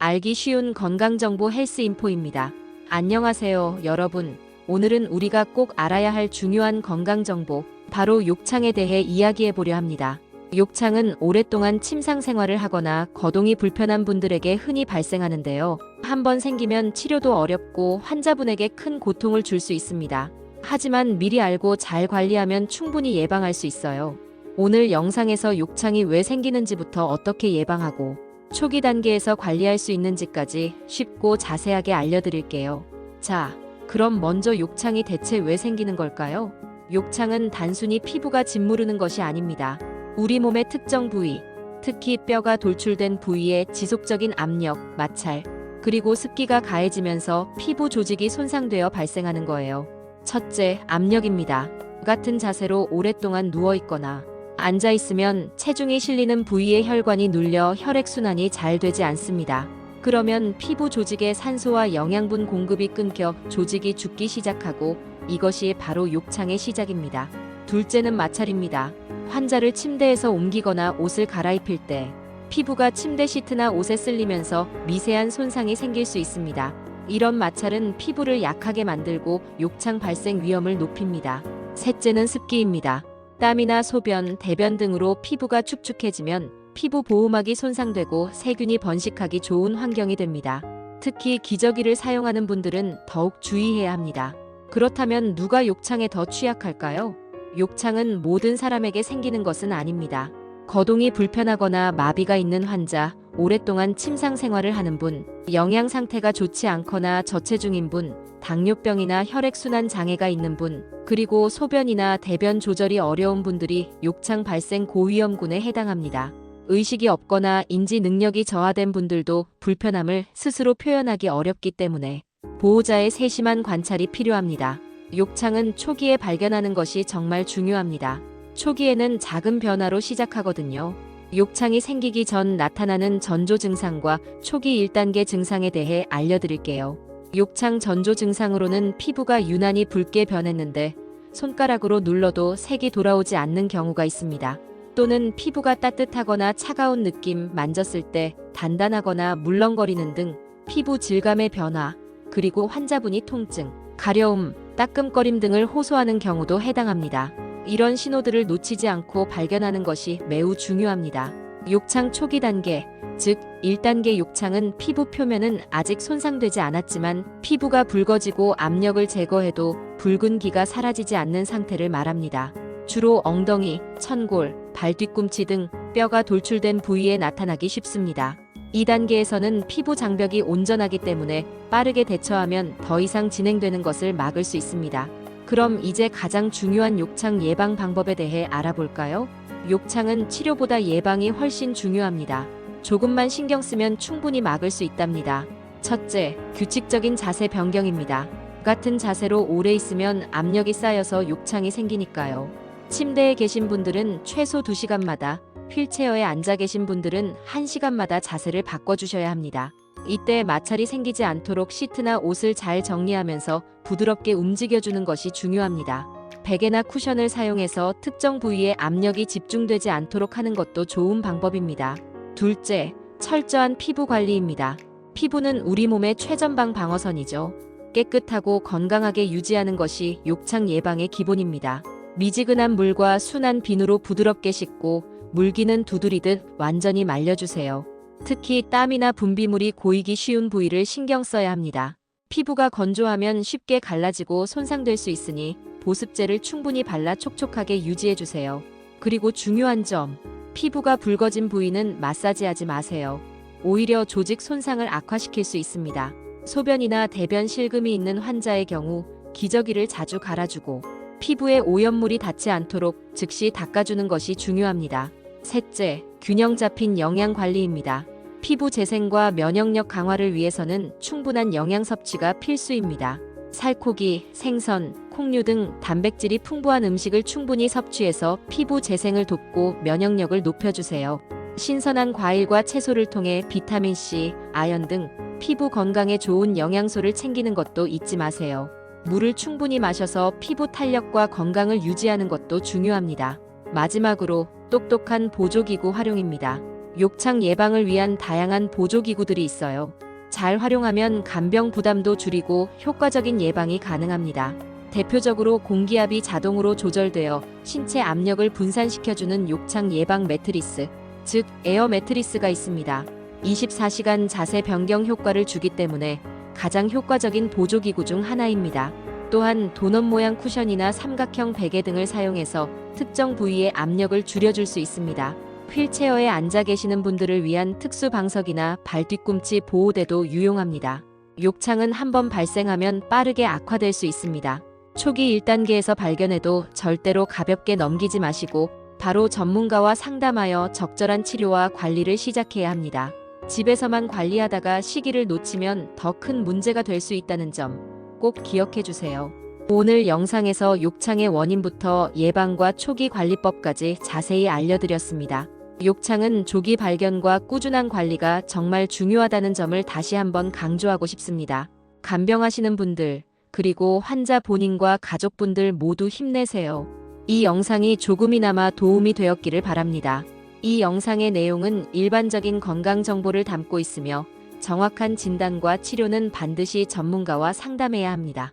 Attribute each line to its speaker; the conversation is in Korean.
Speaker 1: 알기 쉬운 건강정보 헬스인포입니다. 안녕하세요, 여러분. 오늘은 우리가 꼭 알아야 할 중요한 건강정보, 바로 욕창에 대해 이야기해보려 합니다. 욕창은 오랫동안 침상 생활을 하거나 거동이 불편한 분들에게 흔히 발생하는데요. 한번 생기면 치료도 어렵고 환자분에게 큰 고통을 줄 수 있습니다. 하지만 미리 알고 잘 관리하면 충분히 예방할 수 있어요. 오늘 영상에서 욕창이 왜 생기는지부터 어떻게 예방하고 초기 단계에서 관리할 수 있는지까지 쉽고 자세하게 알려드릴게요. 자, 그럼 먼저 욕창이 대체 왜 생기는 걸까요? 욕창은 단순히 피부가 짓무르는 것이 아닙니다. 우리 몸의 특정 부위, 특히 뼈가 돌출된 부위에 지속적인 압력, 마찰, 그리고 습기가 가해지면서 피부 조직이 손상되어 발생하는 거예요. 첫째, 압력입니다. 같은 자세로 오랫동안 누워있거나 앉아있으면 체중이 실리는 부위의 혈관이 눌려 혈액순환이 잘 되지 않습니다. 그러면 피부 조직의 산소와 영양분 공급이 끊겨 조직이 죽기 시작하고 이것이 바로 욕창의 시작입니다. 둘째는 마찰입니다. 환자를 침대에서 옮기거나 옷을 갈아입힐 때 피부가 침대 시트나 옷에 쓸리면서 미세한 손상이 생길 수 있습니다. 이런 마찰은 피부를 약하게 만들고 욕창 발생 위험을 높입니다. 셋째는 습기입니다. 땀이나 소변, 대변 등으로 피부가 축축해지면 피부 보호막이 손상되고 세균이 번식하기 좋은 환경이 됩니다. 특히 기저귀를 사용하는 분들은 더욱 주의해야 합니다. 그렇다면 누가 욕창에 더 취약할까요? 욕창은 모든 사람에게 생기는 것은 아닙니다. 거동이 불편하거나 마비가 있는 환자, 오랫동안 침상 생활을 하는 분, 영양 상태가 좋지 않거나 저체중인 분, 당뇨병이나 혈액순환 장애가 있는 분, 그리고 소변이나 대변 조절이 어려운 분들이 욕창 발생 고위험군에 해당합니다. 의식이 없거나 인지 능력이 저하된 분들도 불편함을 스스로 표현하기 어렵기 때문에 보호자의 세심한 관찰이 필요합니다. 욕창은 초기에 발견하는 것이 정말 중요합니다. 초기에는 작은 변화로 시작하거든요. 욕창이 생기기 전 나타나는 전조 증상과 초기 1단계 증상에 대해 알려드릴게요. 욕창 전조 증상으로는 피부가 유난히 붉게 변했는데 손가락으로 눌러도 색이 돌아오지 않는 경우가 있습니다. 또는 피부가 따뜻하거나 차가운 느낌, 만졌을 때 단단하거나 물렁거리는 등 피부 질감의 변화, 그리고 환자분이 통증, 가려움, 따끔거림 등을 호소하는 경우도 해당합니다. 이런 신호들을 놓치지 않고 발견하는 것이 매우 중요합니다. 욕창 초기 단계, 즉 1단계 욕창은 피부 표면은 아직 손상되지 않았지만 피부가 붉어지고 압력을 제거해도 붉은기가 사라지지 않는 상태를 말합니다. 주로 엉덩이, 천골, 발 뒤꿈치 등 뼈가 돌출된 부위에 나타나기 쉽습니다. 2단계에서는 피부 장벽이 온전하기 때문에 빠르게 대처하면 더 이상 진행되는 것을 막을 수 있습니다. 그럼 이제 가장 중요한 욕창 예방 방법에 대해 알아볼까요? 욕창은 치료보다 예방이 훨씬 중요합니다. 조금만 신경 쓰면 충분히 막을 수 있답니다. 첫째, 규칙적인 자세 변경입니다. 같은 자세로 오래 있으면 압력이 쌓여서 욕창이 생기니까요. 침대에 계신 분들은 최소 2시간마다, 휠체어에 앉아 계신 분들은 1시간마다 자세를 바꿔주셔야 합니다. 이때 마찰이 생기지 않도록 시트나 옷을 잘 정리하면서 부드럽게 움직여주는 것이 중요합니다. 베개나 쿠션을 사용해서 특정 부위에 압력이 집중되지 않도록 하는 것도 좋은 방법입니다. 둘째, 철저한 피부 관리입니다. 피부는 우리 몸의 최전방 방어선이죠. 깨끗하고 건강하게 유지하는 것이 욕창 예방의 기본입니다. 미지근한 물과 순한 비누로 부드럽게 씻고 물기는 두드리듯 완전히 말려주세요. 특히 땀이나 분비물이 고이기 쉬운 부위를 신경 써야 합니다. 피부가 건조하면 쉽게 갈라지고 손상될 수 있으니 보습제를 충분히 발라 촉촉하게 유지해주세요. 그리고 중요한 점, 피부가 붉어진 부위는 마사지하지 마세요. 오히려 조직 손상을 악화시킬 수 있습니다. 소변이나 대변 실금이 있는 환자의 경우 기저귀를 자주 갈아주고 피부에 오염물이 닿지 않도록 즉시 닦아주는 것이 중요합니다. 셋째, 균형 잡힌 영양 관리입니다. 피부 재생과 면역력 강화를 위해서는 충분한 영양 섭취가 필수입니다. 살코기, 생선, 콩류 등 단백질이 풍부한 음식을 충분히 섭취해서 피부 재생을 돕고 면역력을 높여주세요. 신선한 과일과 채소를 통해 비타민C, 아연 등 피부 건강에 좋은 영양소를 챙기는 것도 잊지 마세요. 물을 충분히 마셔서 피부 탄력과 건강을 유지하는 것도 중요합니다. 마지막으로 똑똑한 보조기구 활용입니다. 욕창 예방을 위한 다양한 보조기구들이 있어요. 잘 활용하면 간병 부담도 줄이고 효과적인 예방이 가능합니다. 대표적으로 공기압이 자동으로 조절되어 신체 압력을 분산시켜주는 욕창 예방 매트리스, 즉 에어 매트리스가 있습니다. 24시간 자세 변경 효과를 주기 때문에 가장 효과적인 보조기구 중 하나입니다. 또한 도넛 모양 쿠션이나 삼각형 베개 등을 사용해서 특정 부위의 압력을 줄여줄 수 있습니다. 휠체어에 앉아 계시는 분들을 위한 특수 방석이나 발 뒤꿈치 보호대도 유용합니다. 욕창은 한번 발생하면 빠르게 악화될 수 있습니다. 초기 1단계에서 발견해도 절대로 가볍게 넘기지 마시고 바로 전문가와 상담하여 적절한 치료와 관리를 시작해야 합니다. 집에서만 관리하다가 시기를 놓치면 더 큰 문제가 될 수 있다는 점 꼭 기억해 주세요. 오늘 영상에서 욕창의 원인부터 예방과 초기 관리법까지 자세히 알려드렸습니다. 욕창은 조기 발견과 꾸준한 관리가 정말 중요하다는 점을 다시 한번 강조하고 싶습니다. 간병하시는 분들, 그리고 환자 본인과 가족분들 모두 힘내세요. 이 영상이 조금이나마 도움이 되었기를 바랍니다. 이 영상의 내용은 일반적인 건강 정보를 담고 있으며 정확한 진단과 치료는 반드시 전문가와 상담해야 합니다.